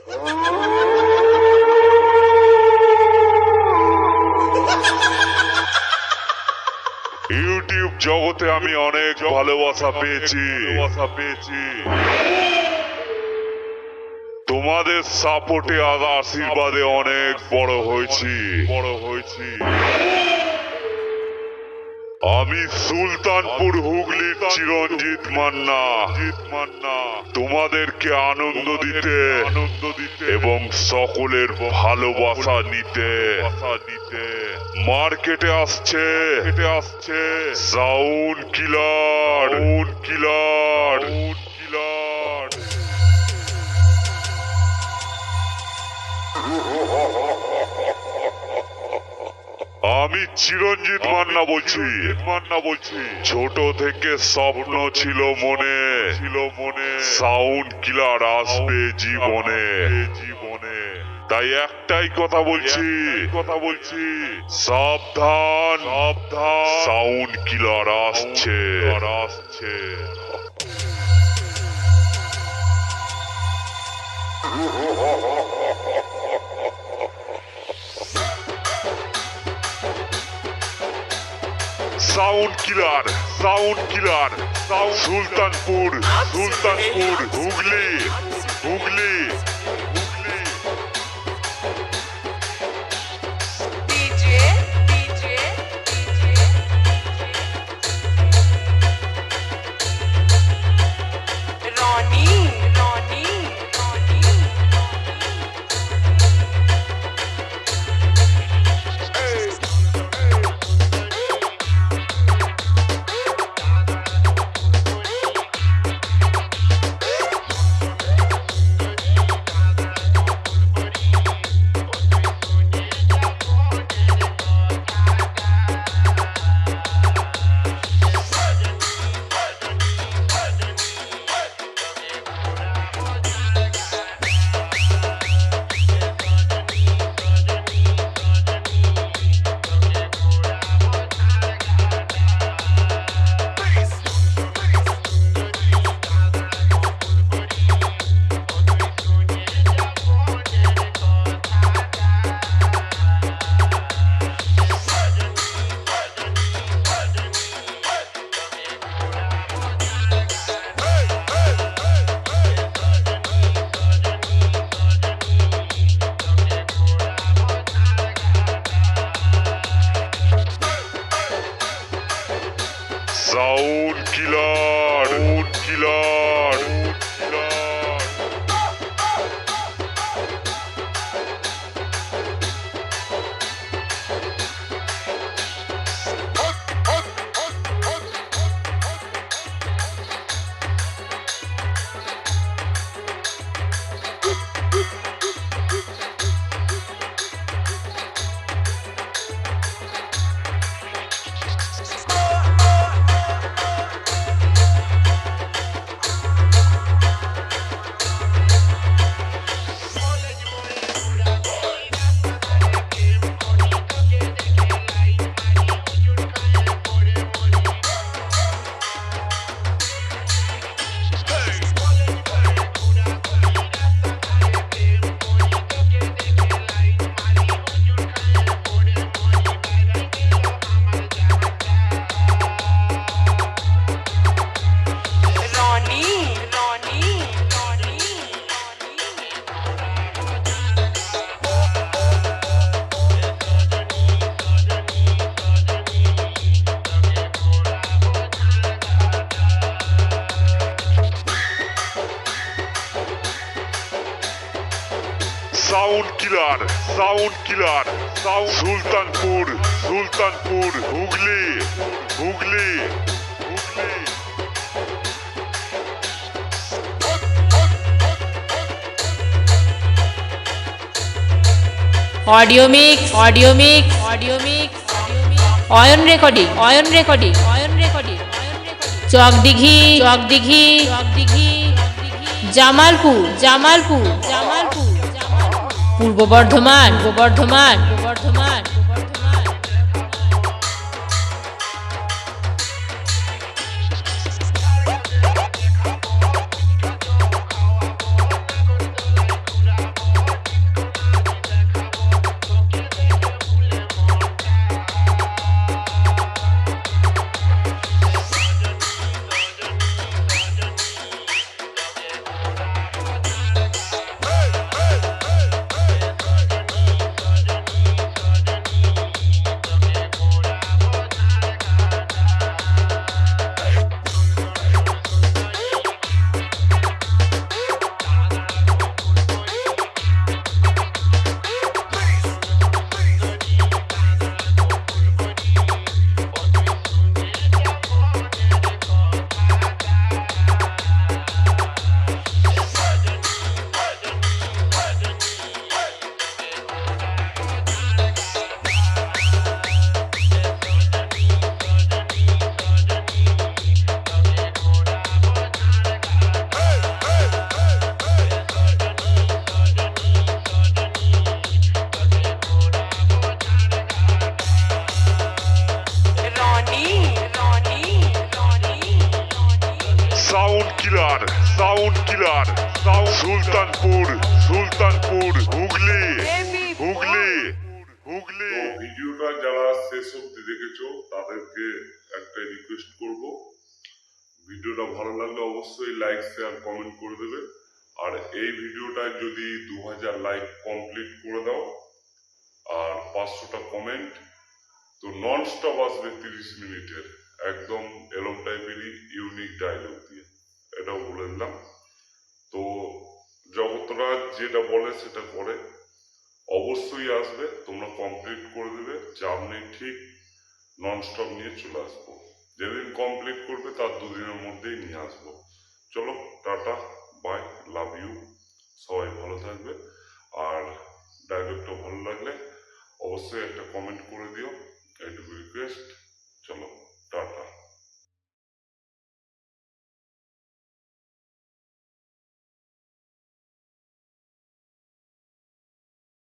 YouTube জগতে আমি অনেক ভালোবাসা পেয়েছি। তোমাদের সাপোর্টে আর আশীর্বাদে অনেক বড় হয়েছি। আমি সুলতানপুর হুগলির চিরঞ্জিত মান্না তোমাদেরকে আনন্দ দিতে এবং সকলের ভালোবাসা নিতে মার্কেটে আসছে সাউন্ড কিলার। আমি চিরঞ্জিত মান্না বলছি। ছোট থেকে স্বপ্ন ছিল মনে সাউন্ড কিলার আসবে জীবনে। তাই একটাই কথা বলছি সাবধান, সাউন্ড কিলার আসছে। Sound killer Sultanpur Hooghly. Sound killer Sultanpur Hooghly. Audio mix Ayan recording Chakdighi Jamalpur Purba Bardhaman sound killer Sultanpur Hooghly Hooghly Hooghly. তো ভিডিওটা যারা শেষ অব্দি দেখেছো তাদেরকে একটা রিকোয়েস্ট করব, ভিডিওটা ভালো লাগলে অবশ্যই লাইক শেয়ার কমেন্ট করে দেবে। আর এই ভিডিওটা যদি 2000 লাইক কমপ্লিট করে দাও আর 500টা কমেন্ট, তো নন স্টপ আসবে 30 মিনিটের একদম এলম টাইপেরই ইউনিক ডায়লগ দিয়ে, এটাও বলে দিলাম। তো জগতরাজ যেটা বলে সেটা করে, অবশ্যই আসবে, তোমরা কমপ্লিট করে দেবে, চাপ নেই, ঠিক নন স্টপ নিয়ে চলে আসবো। যেদিন কমপ্লিট করবে তার 2 দিনের মধ্যেই নিয়ে আসবো। চলো টাটা, বাই, লাভ ইউ, সবাই ভালো থাকবে। আর ডায়লগটা ভালো লাগলে অবশ্যই একটা কমেন্ট করে দিও, এইটুকু রিকোয়েস্ট।